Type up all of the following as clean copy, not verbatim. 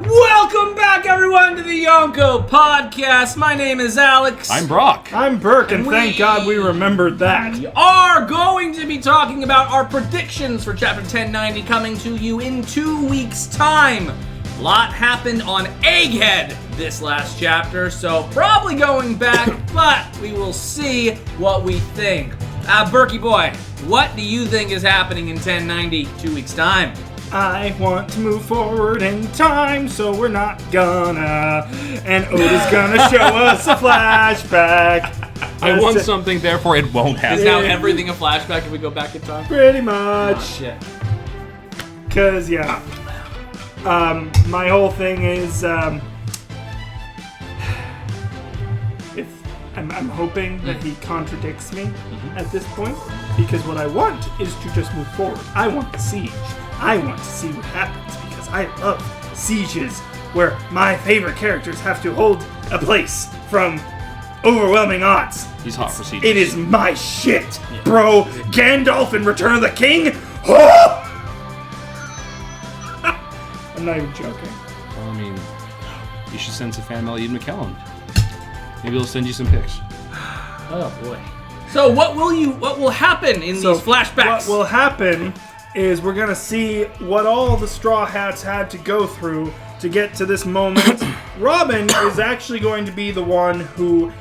Welcome back, everyone, to the Yonko Podcast. My name is Alex. I'm Brock. I'm Burke, and thank God we remembered that. We are going to be talking about our predictions for Chapter 1090 coming to you in 2 weeks' time. A lot happened on Egghead this last chapter, so probably going back, but we will see what we think. Berkey boy, what do you think is happening in 1090 2 weeks' time? I want to move forward in time, so we're not gonna. And Oda's gonna show us a flashback. I want something, therefore it won't happen. Is now everything a flashback if we go back in time? Pretty much. Oh, shit. Cause yeah. My whole thing is I'm hoping that he contradicts me at this point, because what I want is to just move forward. I want the siege. I want to see what happens, because I love sieges where my favorite characters have to hold a place from overwhelming odds. He's hot for sieges. It is my shit, bro. Gandalf in Return of the King. Oh! I'm not even joking. Well, I mean, you should send some fan mail to Ian McKellen. Maybe he'll send you some pics. Oh boy. So what will happen in these flashbacks? What will happen is we're gonna see what all the Straw Hats had to go through to get to this moment. Robin is actually going to be the one who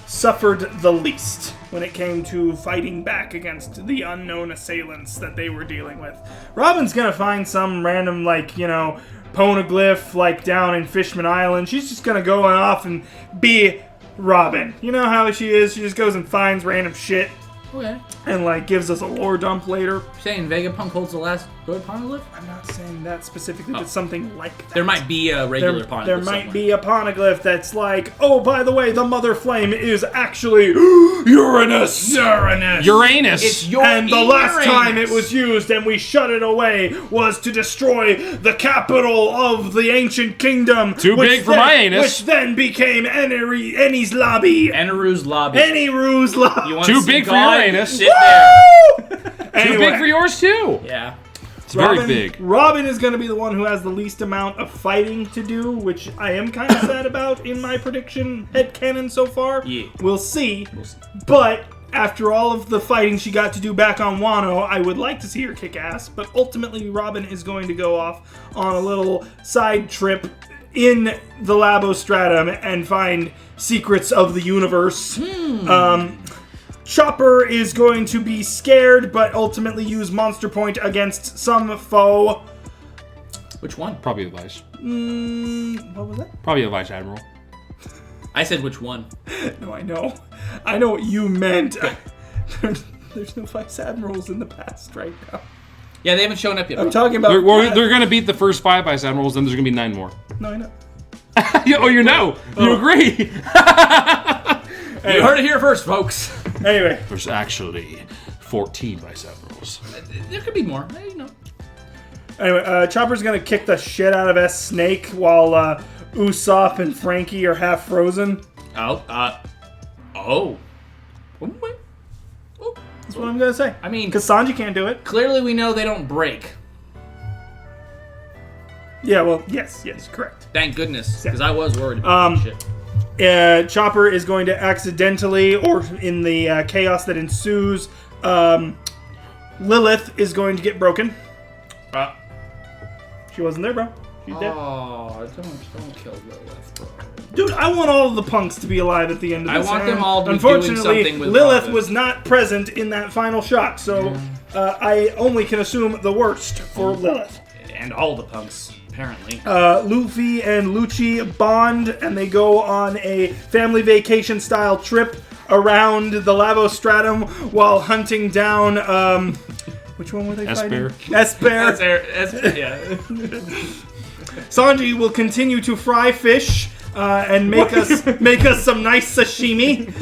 suffered the least when it came to fighting back against the unknown assailants that they were dealing with. Robin's gonna find some random, poneglyph, down in Fishman Island. She's just gonna go off and be Robin. You know how she is? She just goes and finds random shit. Okay. And, gives us a lore dump later. Saying Vegapunk holds the last good poneglyph? I'm not saying that specifically, but something like that. There might be a regular poneglyph There might somewhere. be a poneglyph that's like, oh, by the way, the Mother Flame is actually Uranus! Uranus! It's your And the last Uranus. time it was used and we shut it away was to destroy the capital of the ancient kingdom. Too big for my anus. Which then became Enni's Lobby. Eneru's Lobby. Enniru's Lobby. You want Too to see big for God? Uranus. Sit there. Too big for yours, too. Yeah. It's very big. Robin is going to be the one who has the least amount of fighting to do, which I am kind of sad about in my prediction headcanon so far. Yeah. We'll see. But after all of the fighting she got to do back on Wano, I would like to see her kick ass. But ultimately, Robin is going to go off on a little side trip in the Labostratum and find secrets of the universe. Chopper is going to be scared, but ultimately use Monster Point against some foe. Which one? Probably a vice. What was that? Probably a vice admiral. I said which one. No, I know. I know what you meant. There's no vice admirals in the past right now. Yeah, they haven't shown up yet. I'm talking about... They're going to beat the first 5 vice admirals, then there's going to be 9 more. No, I know. You know. You agree. You heard it here first, folks. Anyway. There's actually 14 vice admirals. There could be more. You know. Anyway, Chopper's gonna kick the shit out of S. Snake while Usopp and Frankie are half frozen. Oh. Wait. That's what I'm gonna say. I mean... Because Sanji can't do it. Clearly we know they don't break. Yeah, well, yes, correct. Thank goodness, because I was worried about shit. Chopper is going to accidentally, or in the chaos that ensues, Lilith is going to get broken. She wasn't there, bro. She's dead. Oh, don't kill Lilith, bro. Dude, I want all of the punks to be alive at the end of this. I want them all to be Unfortunately, doing something with Lilith Robin. was not present in that final shot, so I only can assume the worst for Lilith. And all the punks, apparently. Luffy and Lucci bond, and they go on a family vacation style trip around the Labostratum while hunting down, which one were they fighting? Esper. Yeah. Sanji will continue to fry fish and make us some nice sashimi.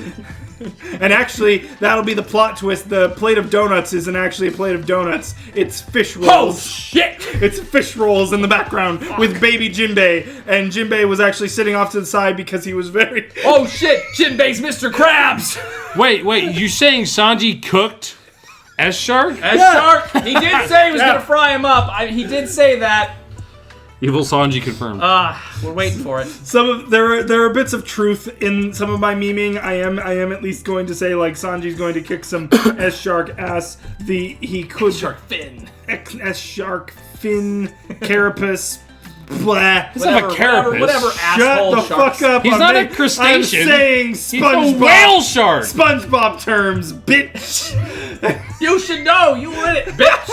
And actually, that'll be the plot twist. The plate of donuts isn't actually a plate of donuts. It's fish rolls. Oh, shit! It's fish rolls in the background with baby Jinbei. And Jinbei was actually sitting off to the side because he was very... Oh, shit! Jinbei's Mr. Krabs! Wait, you saying Sanji cooked S-Shark? S-Shark? He did say he was going to fry him up. He did say that. Evil Sanji confirmed. We're waiting for it. There are bits of truth in some of my memeing. I am at least going to say like Sanji's going to kick some S Shark ass. Shark fin. S Shark fin carapace. Blah. He's not a carapace. Whatever asshole Shut the fuck up. He's not a crustacean. I'm saying He's a SpongeBob. whale shark. SpongeBob terms, bitch. You should know. You lit it, bitch.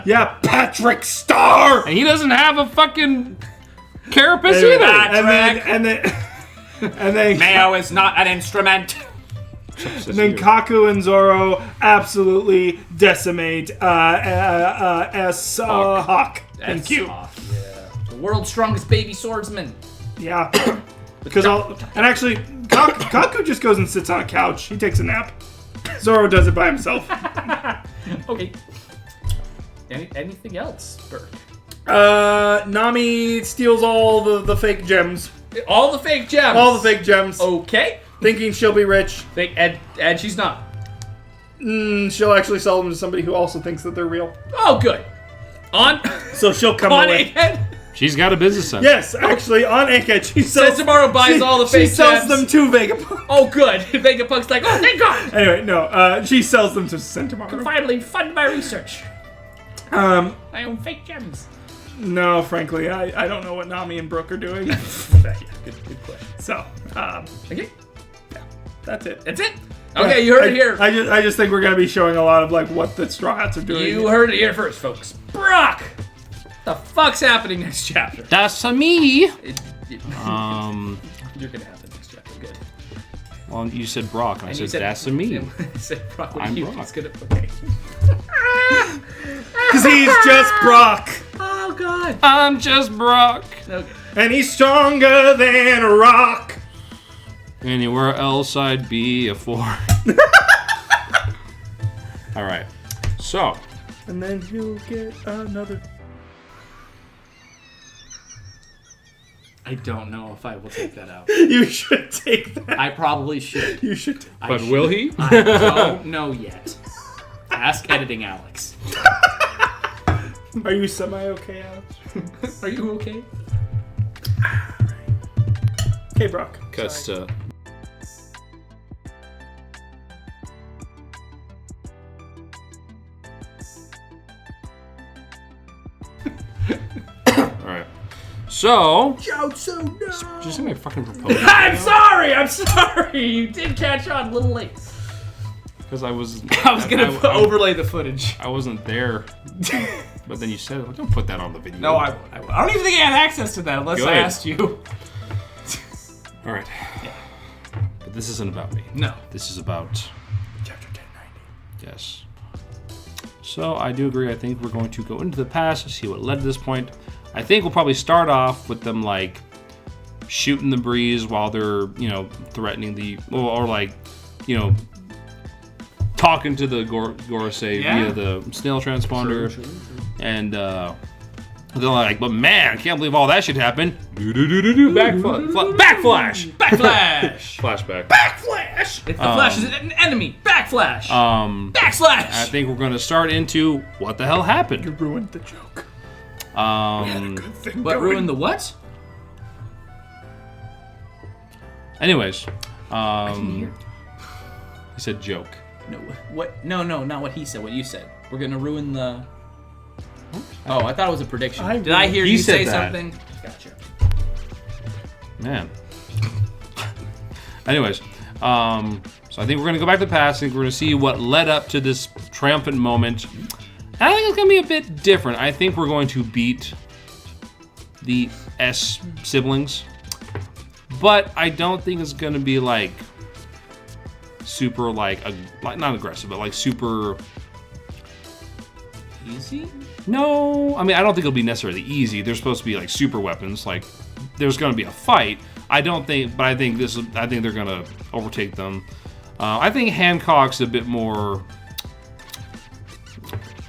Yeah, Patrick Star. And he doesn't have a fucking carapace Anyway, either. and then Mayo is not an instrument. And then Kaku and Zoro absolutely decimate Hawk. Thank you. Yeah. The world's strongest baby swordsman. Yeah. And actually, Kaku just goes and sits on a couch. He takes a nap. Zoro does it by himself. Okay. Anything else, Burke? Nami steals all the fake gems. All the fake gems. All the fake gems. Okay. Thinking she'll be rich. And she's not. She'll actually sell them to somebody who also thinks that they're real. Oh, good. So she'll come on away. Egghead? She's got a business sense. Yes, actually, on Egghead, she sells... Sentomaru buys all the fake She sells gems. them to Vegapunk. Oh, good. Vegapunk's like, oh, thank God. Anyway, no, she sells them to Sentomaru. Finally fund my research. I own fake gems. No, frankly, I don't know what Nami and Brooke are doing. Yeah, good question. So, Okay. yeah, that's it. That's it? Okay, you heard it here. I just think we're going to be showing a lot of, like, what the Straw Hats are doing. You heard it here first, folks. Brock! The fuck's happening next chapter? That's me. You're gonna have the next chapter. Good. Well, you said Brock, and I said that's me. I said Brock. What I'm you? Brock. It's gonna. Okay. Because he's just Brock. Oh God. I'm just Brock. Okay. And he's stronger than a rock. Anywhere else I'd be a 4. All right. So. And then he'll get another... I don't know if I will take that out. You should take that. I probably should. You should. But will he? I don't know yet. Ask editing Alex. Are you semi-okay, Alex? Are you okay? Okay, Brock. Cuts to. All right. So. Just my fucking proposal. I'm sorry. You did catch on a little late. Because I was gonna overlay the footage. I wasn't there. But then you said, well, don't put that on the video. No, I won't. I don't even think I had access to that unless Good. I asked you. All right. Yeah. But this isn't about me. No. This is about. Chapter 1090. Yes. So I do agree. I think we're going to go into the past to see what led to this point. I think we'll probably start off with them like shooting the breeze while they're, threatening the, or like, talking to the Gorosei via the snail transponder. Sure. And they're like, but man, I can't believe all that shit happened. Backflash. Flashback. Backflash! If the Flash is an enemy, backflash! Backslash! I think we're going to start into what the hell happened. You ruined the joke. What ruined the what? Anyways, I didn't hear. he said joke. No, what? No, not what he said. What you said. We're gonna ruin the. Oh, I thought it was a prediction. Did I hear you say said that. something? Gotcha. Man. Anyways, so I think we're gonna go back to the past. I think we're gonna see what led up to this triumphant moment. And I think it's gonna be a bit different. I think we're going to beat the S siblings, but I don't think it's gonna be like super like not aggressive, but like super Easy? No, I mean I don't think it'll be necessarily easy. They're supposed to be like super weapons. Like there's gonna be a fight. I think they're gonna overtake them. I think Hancock's a bit more.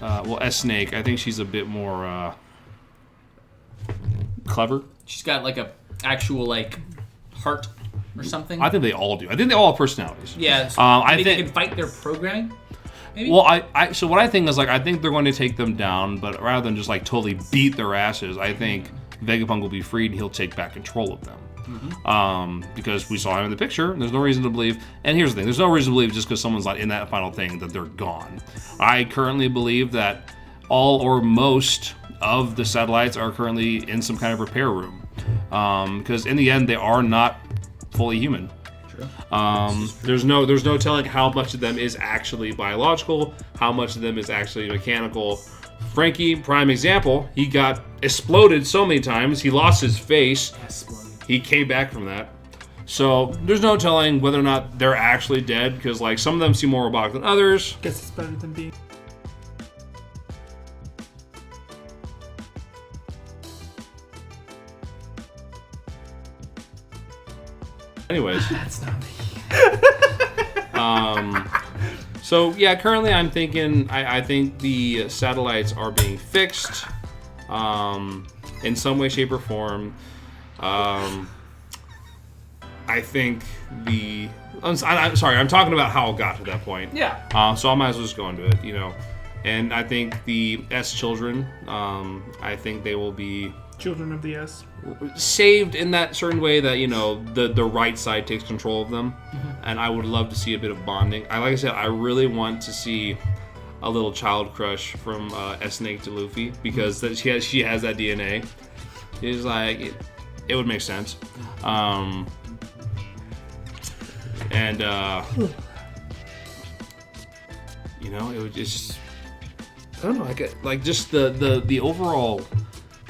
S Snake. I think she's a bit more clever. She's got like a actual like heart or something. I think they all do. I think they all have personalities. Yeah. I think think they can fight their programming. maybe? Well, so what I think is, like, I think they're going to take them down, but rather than just, like, totally beat their asses, I think Vegapunk will be freed and he'll take back control of them. Because we saw him in the picture, there's no reason to believe, and here's the thing, there's no reason to believe just because someone's not in that final thing that they're gone. I currently believe that all or most of the satellites are currently in some kind of repair room. Because in the end, they are not fully human. There's no telling how much of them is actually biological, how much of them is actually mechanical. Frankie, prime example, he got exploded so many times, he lost his face. He came back from that. So there's no telling whether or not they're actually dead, because like some of them seem more robotic than others. Guess it's better than being. Anyways. That's not me. So yeah, currently I'm thinking I think the satellites are being fixed in some way, shape, or form. I think I'm sorry, I'm talking about how it got to that point. Yeah. So I might as well just go into it, you know. And I think the S children, I think they will be Children of the S. saved in that certain way that, you know, the right side takes control of them. And I would love to see a bit of bonding. Like I said, I really want to see a little child crush from S-Snake to Luffy, because she has that DNA. It's like it would make sense. You know, it's just, I don't know, like just the overall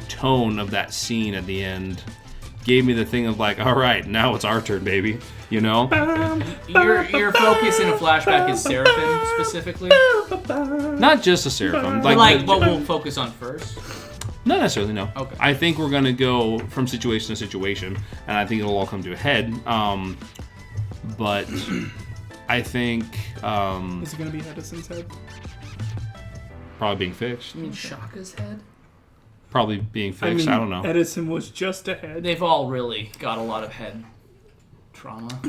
tone of that scene at the end gave me the thing of like, all right, now it's our turn, baby. You know, your focus in a flashback is Seraphim specifically. Not just a Seraphim, Like what we'll focus on first. Not necessarily, no. Okay. I think we're gonna go from situation to situation, and I think it'll all come to a head. But I think Is it gonna be Edison's head? probably being fixed. You mean Shaka's head? Probably being fixed. I don't know. Edison was just a head. They've all really got a lot of head trauma.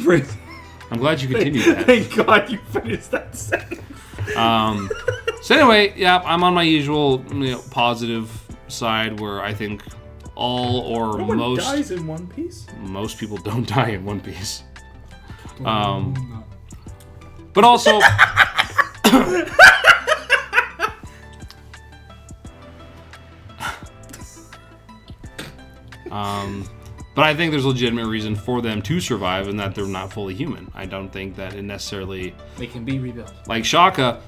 I'm glad you continued that. Thank God you finished that sentence. So anyway, yeah, I'm on my usual, you know, positive side where I think all or No one most dies in One Piece. most people don't die in One Piece. But also but I think there's a legitimate reason for them to survive, and that they're not fully human. I don't think that it necessarily, They can be rebuilt. like Shaka,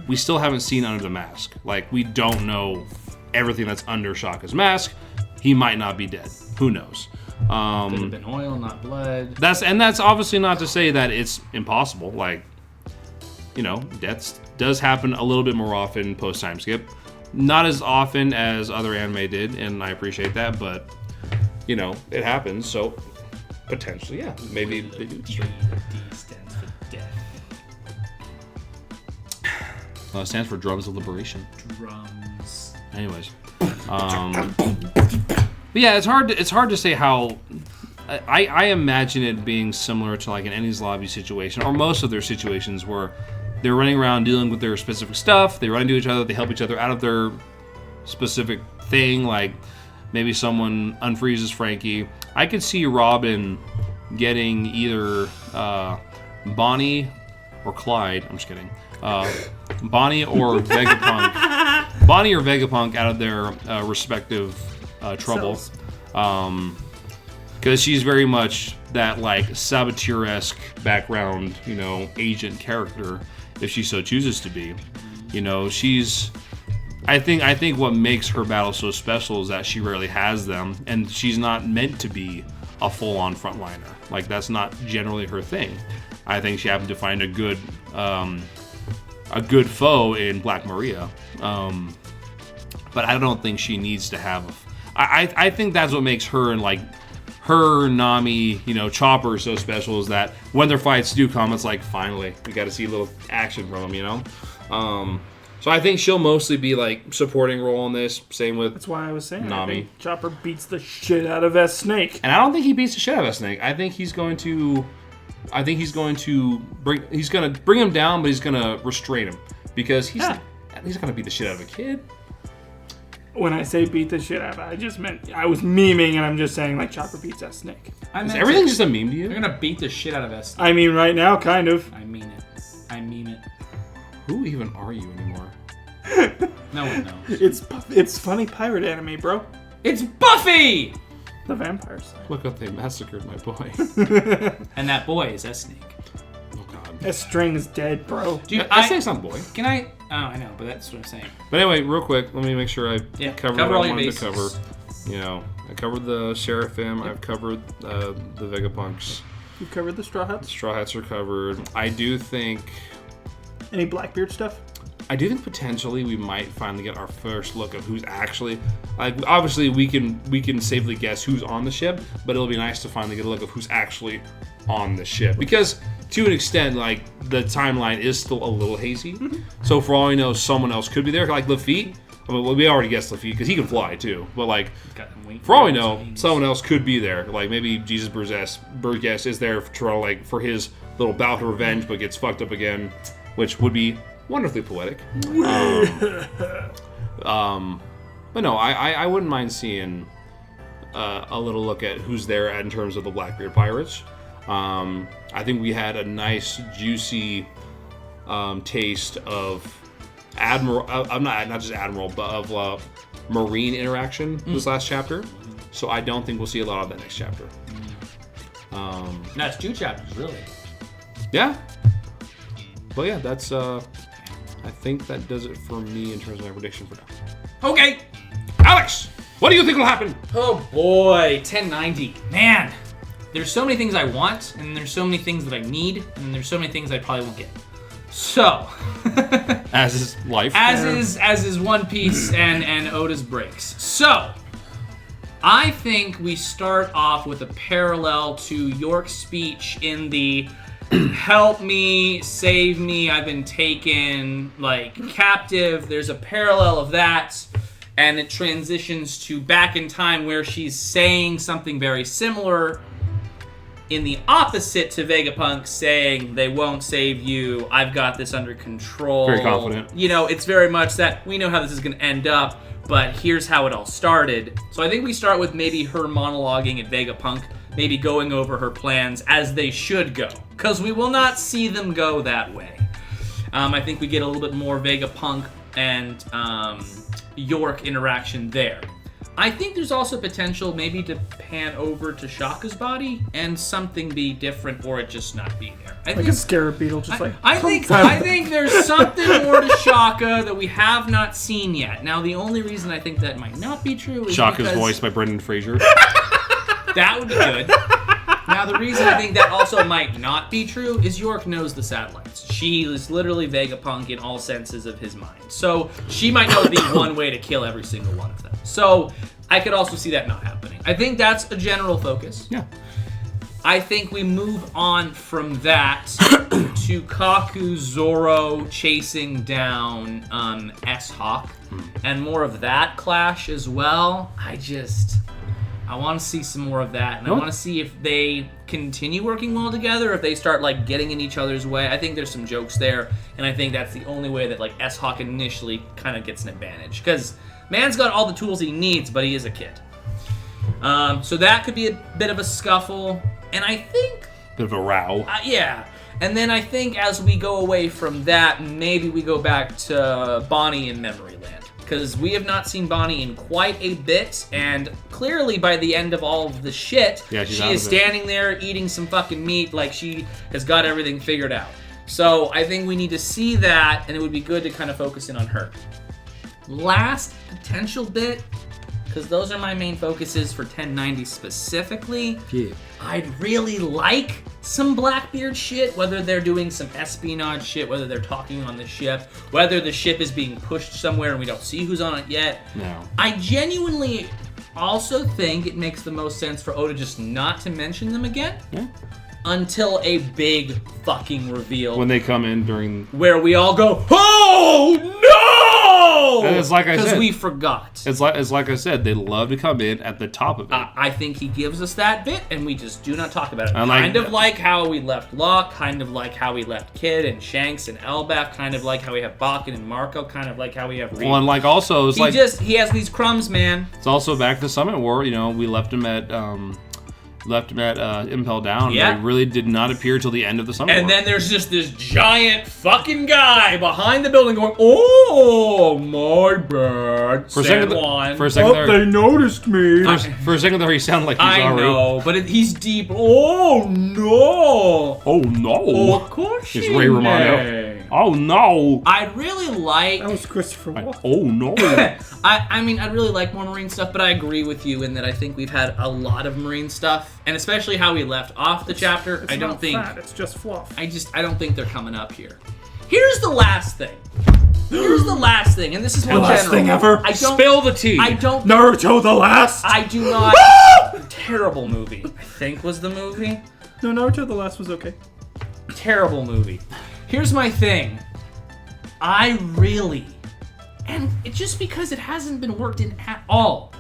we still haven't seen under the mask. Like, we don't know everything that's under Shaka's mask. He might not be dead. Who knows? Could have been oil, not blood. That's obviously not to say that it's impossible. Like, you know, deaths does happen a little bit more often post time skip. Not as often as other anime did, and I appreciate that, but you know, it happens, so potentially, yeah, maybe they do. D stands for death. It stands for Drums of Liberation. Drums. Anyways, but yeah, it's hard to say how. I imagine it being similar to like an Enies Lobby situation, or most of their situations where they're running around dealing with their specific stuff. They run into each other. They help each other out of their specific thing. Like maybe someone unfreezes Frankie. I could see Robin getting either Bonnie or Clyde. I'm just kidding. Bonnie or Vegapunk. Bonnie or Vegapunk out of their respective trouble. Because she's very much that like saboteur-esque background, you know, agent character, if she so chooses to be. You know, she's. I think what makes her battle so special is that she rarely has them, and she's not meant to be a full-on frontliner. Like, that's not generally her thing. I think she happened to find a good foe in Black Maria, but I don't think she needs to have. I think that's what makes her and like her, Nami, you know, Chopper so special, is that when their fights do come, it's like finally we got to see a little action from them, you know. So I think she'll mostly be like supporting role in this. Same with That's why I was saying Nami. I think Chopper beats the shit out of S-Snake. And I don't think he beats the shit out of Snake. I think he's going to bring him down, but he's going to restrain him. because he's at least gonna beat the shit out of a kid. When I say beat the shit out of it, I just meant I was memeing, and I'm just saying like Chopper beats that snake. Is everything just a meme to you? They're gonna beat the shit out of us. I mean, right now, kind of. I mean it. I mean it. Who even are you anymore? No one knows. It's funny pirate anime, bro. It's Buffy! The vampire side. Look what they massacred my boy. And that boy is S Snake. Oh god. That string is dead, bro. Dude, I say some boy. Can I? Oh, I know, but that's what I'm saying. But anyway, real quick, let me make sure I cover what all I your wanted to bases. cover. You know, I covered the Seraphim. I've covered the Vegapunks. You covered the Straw Hats? Straw Hats are covered. I do think Blackbeard stuff? I do think potentially we might finally get our first look of who's actually, like, obviously we can safely guess who's on the ship, but it'll be nice to finally get a look of who's actually on the ship, because to an extent, like, the timeline is still a little hazy. So for all we know, someone else could be there, like Luffy. I mean, well, we already guessed Luffy because he can fly too, but like, for all we know, someone else could be there. Like maybe Jesus Burgess is there for his little bout of revenge, but gets fucked up again, which would be wonderfully poetic. But no, I wouldn't mind seeing a little look at who's there in terms of the Blackbeard pirates. I think we had a nice, juicy taste of Admiral. I'm not just Admiral, but of Marine interaction this last chapter. So I don't think we'll see a lot of that next chapter. That's 2 chapters, really. Yeah. But yeah, that's. I think that does it for me in terms of my prediction for now. Okay. Alex, what do you think will happen? Oh boy, 1090. Man, there's so many things I want, and there's so many things that I need, and there's so many things I probably won't get. So, as is life. As is One Piece and Oda's breaks. So, I think we start off with a parallel to York's speech in the help me, save me, I've been taken, like, captive. There's a parallel of that, and it transitions to back in time where she's saying something very similar in the opposite to Vegapunk, saying they won't save you, I've got this under control. Very confident. You know, it's very much that we know how this is going to end up, but here's how it all started. So I think we start with maybe her monologuing at Vegapunk, maybe going over her plans as they should go, because we will not see them go that way. I think we get a little bit more Vegapunk and York interaction there. I think there's also potential maybe to pan over to Shaka's body and something be different, or it just not be there. Like a scarab beetle, just I think there's something more to Shaka that we have not seen yet. Now, the only reason I think that might not be true is Shaka's because voiced by Brendan Fraser. that would be good. Now, the reason I think that also might not be true is York knows the satellites. She is literally Vegapunk in all senses of his mind. So she might know the one way to kill every single one of them. So I could also see that not happening. I think that's a general focus. Yeah. I think we move on from that to Kaku Zoro chasing down S-Hawk and more of that clash as well. I want to see some more of that, and I want to see if they continue working well together, or if they start like getting in each other's way. I think there's some jokes there, and I think that's the only way that like S-Hawk initially kind of gets an advantage, because man's got all the tools he needs, but he is a kid. So that could be a bit of a scuffle, and I think Bit of a row. yeah. And then I think as we go away from that, maybe we go back to Bonnie in Memory Land. Because we have not seen Bonnie in quite a bit, and clearly by the end of all of the shit, she is standing there eating some fucking meat like she has got everything figured out. So I think we need to see that, and it would be good to kind of focus in on her. Last potential bit, because those are my main focuses for 1090 specifically. Yeah. I'd really like some Blackbeard shit, whether they're doing some espionage shit, whether they're talking on the ship, whether the ship is being pushed somewhere and we don't see who's on it yet. No. I genuinely also think it makes the most sense for Oda just not to mention them again until a big fucking reveal. When they come in during... Where we all go, oh no! And it's like I said. Because we forgot. It's like I said. They love to come in at the top of it. I think he gives us that bit, and we just do not talk about it. Kind Kind of like how we left Locke, kind of like how we left Kid and Shanks and Elbaf, kind of like how we have Bakken and Marco, kind of like how we have Reed. Well, and like also, it's he has these crumbs, man. It's also back to Summit War. You know, we left him at Impel Down. Yeah. He really did not appear till the end of the Summit War. And then there's just this giant fucking guy behind the building going, "Oh, my bad, For a San second, Juan." for a second there, they noticed me. for a second there, he sounded like I Kizaru. know, but he's deep. Oh, no. Oh no! Oh, of course It's she Ray Romano. may. Oh no! I'd really like... That was Christopher Walken. Oh no! I mean, I'd really like more Marine stuff, but I agree with you in that I think we've had a lot of Marine stuff, and especially how we left off the chapter. It's I don't not think... fat, it's just fluff. I don't think they're coming up here. Here's the last thing. And this is more last general. thing ever. I don't... Spill the tea. I don't... Naruto the Last. I do not... Terrible movie, I think was the movie. No, Naruto the Last was okay. Terrible movie. Here's my thing. I really, and it's just because it hasn't been worked in at all,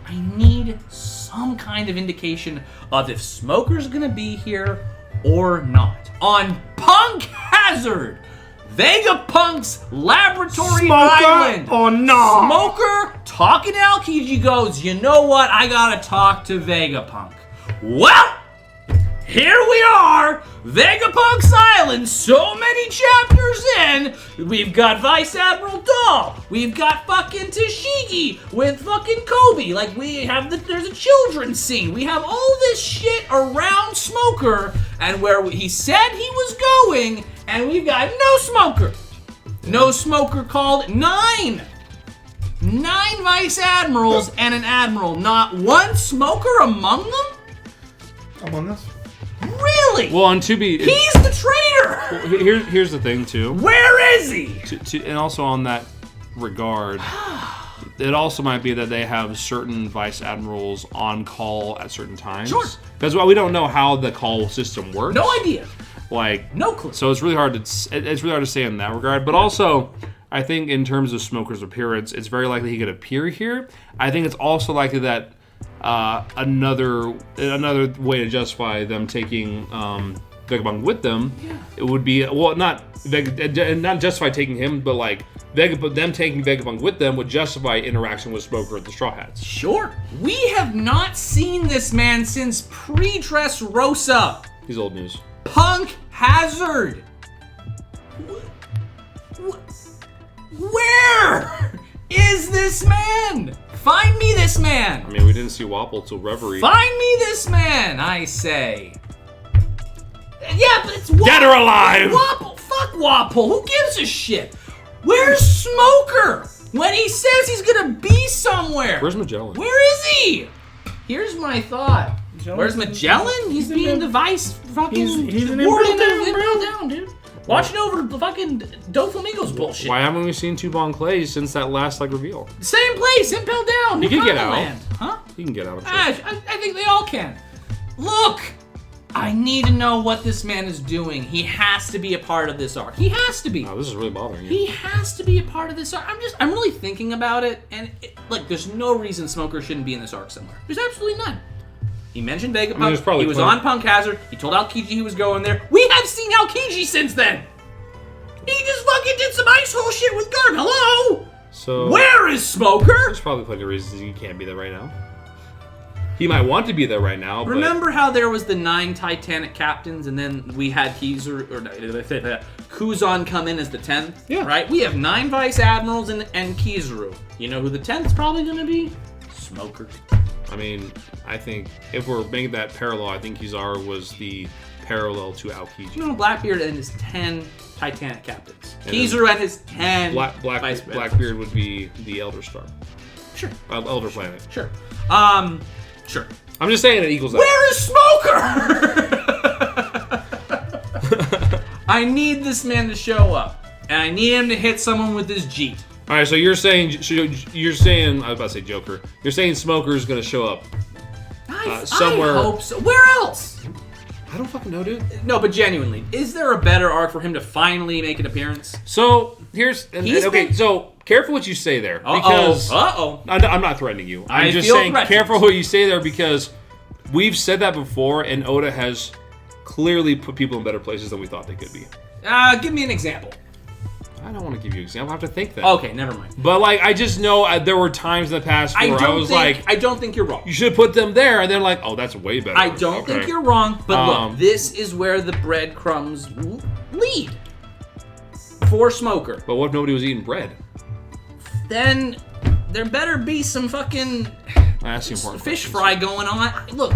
I need some kind of indication of if Smoker's gonna be here or not. On Punk Hazard, Vegapunk's laboratory island. Oh no! Smoker talking to Aokiji goes, "You know what? I gotta talk to Vegapunk." Well, here we are, Vegapunk's Island, so many chapters in. We've got Vice Admiral Dahl. We've got fucking Tashigi with fucking Kobe. Like, there's a children's scene. We have all this shit around Smoker and where he said he was going, and we've got no Smoker. No Smoker called 9. 9 Vice Admirals and an Admiral. Not one Smoker among them? Among Us? Really? Well, on to be, He's the traitor! here's the thing too. Where is he? And also on that regard, it also might be that they have certain vice admirals on call at certain times. Sure. Because we don't know how the call system works. No idea. Like, No clue. so it's really hard to say in that regard. But also, I think in terms of Smoker's appearance, it's very likely he could appear here. I think it's also likely that another way to justify them taking Vegapunk with them, it would be not justify taking him, but like them taking Vegapunk with them would justify interaction with Smoker at the Straw Hats. Sure. We have not seen this man since pre-Dressrosa. He's old news. Punk Hazard. Where is this man? Find me this man. I mean, we didn't see Wapple till Reverie. Find me this man, I say. Yeah, but it's Wapple. Dead or alive? Wapple. Fuck Wapple. Who gives a shit? Where's Smoker? When he says he's gonna be somewhere. Where's Magellan? Where is he? Here's my thought. Where's Magellan? He's being the vice fucking he's an warden of Impel Down, Impel Down, dude. Watching over the fucking Doflamingo's bullshit. Why haven't we seen Tubon Clay since that last reveal? Same place, Impel Down. He can get out. Land. Huh? He can get out. I'm sure. I think they all can. Look, I need to know what this man is doing. He has to be a part of this arc. He has to be. Oh, this is really bothering you. He has to be a part of this arc. I'm really thinking about it, and there's no reason Smoker shouldn't be in this arc somewhere. There's absolutely none. He mentioned Vegapunk. He was on Punk Hazard. He told Aokiji he was going there. We have seen Aokiji since then. He just fucking did some ice hole shit with Garb. Hello? So Where is Smoker? There's probably plenty of reasons he can't be there right now. He might want to be there right now, Remember how there was the 9 Titanic captains, and then we had Kuzan come in as the 10th? Yeah. Right? We have 9 Vice Admirals and Kizaru. You know who the 10th's probably going to be? Smoker. I mean, I think if we're making that parallel, I think Kizaru was the parallel to Aokiji. No, Blackbeard and his 10 Titanic captains. And Kizaru and his 10 Blackbeard would be the Elder Star. Sure. Elder Planet. Sure. Sure. I'm just saying it equals out. Where is Smoker? I need this man to show up, and I need him to hit someone with his Jeet. All right, so you're saying I was about to say Joker. You're saying Smoker is going to show up somewhere. I hope so. Where else? I don't fucking know, dude. No, but genuinely, is there a better arc for him to finally make an appearance? So so careful what you say there because I'm not threatening you. I'm just saying careful what you say there because we've said that before, and Oda has clearly put people in better places than we thought they could be. Give me an example. I don't want to give you an example. I have to think that. Okay, never mind. But like, I just know there were times in the past where I was like, I don't think you're wrong. You should put them there, and then like, oh, that's way better. I don't think you're wrong, but look, this is where the breadcrumbs lead for Smoker. But what if nobody was eating bread? Then there better be some fucking That's the important fish fry going on. Look,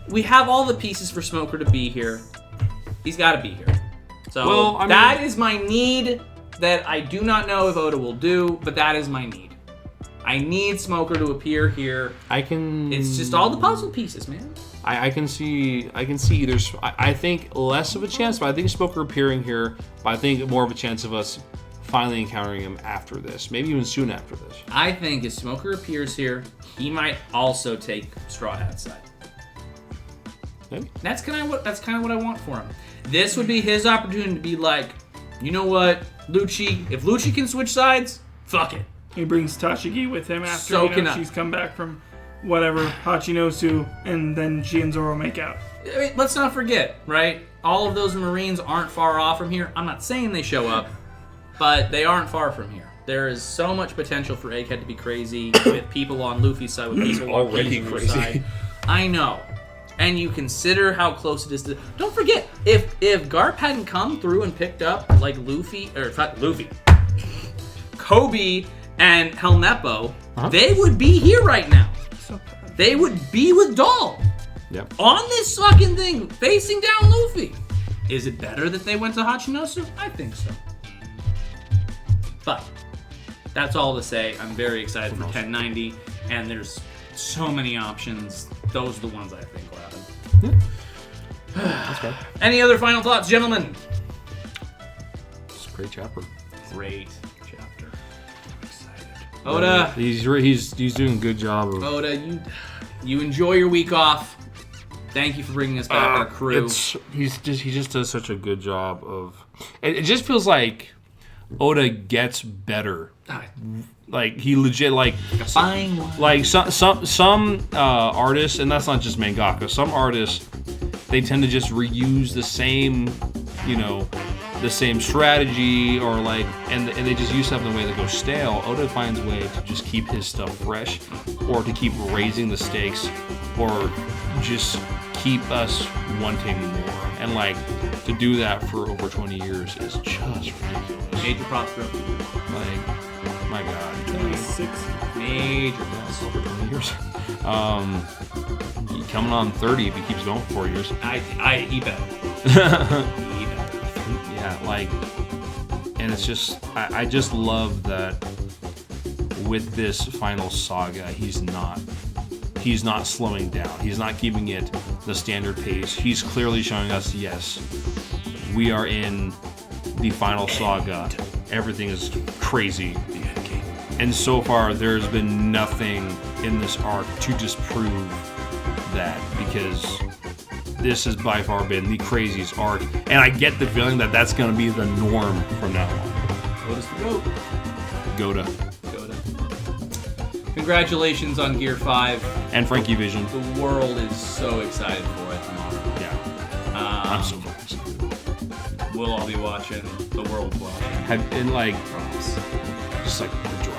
we have all the pieces for Smoker to be here. He's got to be here. So that is my need that I do not know if Oda will do, but that is my need. I need Smoker to appear here. It's just all the puzzle pieces, man. I can see either. I think less of a chance, but I think Smoker appearing here. But I think more of a chance of us finally encountering him after this, maybe even soon after this. I think if Smoker appears here, he might also take Straw Hat's side. Maybe. That's kind of what I want for him. This would be his opportunity to be like, you know what, Lucci? If Lucci can switch sides, fuck it. He brings Tashigi with him after she's come back from whatever Hachinosu, and then she and Zoro make out. I mean, let's not forget, right? All of those Marines aren't far off from here. I'm not saying they show up, but they aren't far from here. There is so much potential for Egghead to be crazy with people on Luffy's side, with people on already Kizaru's side. I know. And you consider how close it is to... Don't forget, if Garp hadn't come through and picked up, like, Kobe and Helmeppo, they would be here right now. They would be with Doll. Yep. On this fucking thing, facing down Luffy. Is it better that they went to Hachinosu? I think so. But that's all to say. I'm very excited for 1090, and there's so many options. Those are the ones I think will happen. That's right. Any other final thoughts, gentlemen? It's a great chapter. Great chapter. I'm excited. Oda. He's doing a good job of... Oda, you enjoy your week off. Thank you for bringing us back our crew. He just does such a good job of... It just feels like Oda gets better. Like he legit like some artists, and that's not just mangaka. Some artists, they tend to just reuse the same, the same strategy, or like, and they just use stuff in a way that goes stale. Oda finds a way to just keep his stuff fresh, or to keep raising the stakes, or just keep us wanting more. And like to do that for over 20 years is just ridiculous. Major props, bro. Like, my God. 26. Major props. Over 20 years. Coming on 30 if he keeps going for 4 years. He bet. Yeah, like, and it's just, I just love that with this final saga, he's not slowing down. He's not keeping it the standard pace. He's clearly showing us, yes, we are in the final saga. Everything is crazy. And so far, there's been nothing in this arc to disprove that, because this has by far been the craziest arc. And I get the feeling that that's going to be the norm from now on. What is the GOAT? Goda. Congratulations on Gear 5. And Frankie Vision. The world is so excited for it tomorrow. Yeah. I'm so fucking excited. We'll all be watching. The world's watching. And like, drums. Just like the drums.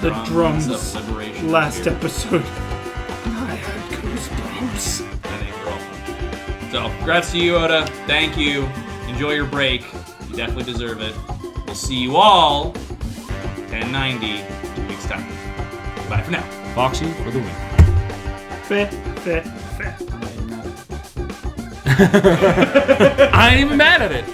The drums of liberation. Last episode. I had goosebumps. I think we're all fun. So, congrats to you, Oda. Thank you. Enjoy your break. You definitely deserve it. We'll see you all 1090 next time. Bye for now. Foxy for the win. Feh. I ain't even mad at it.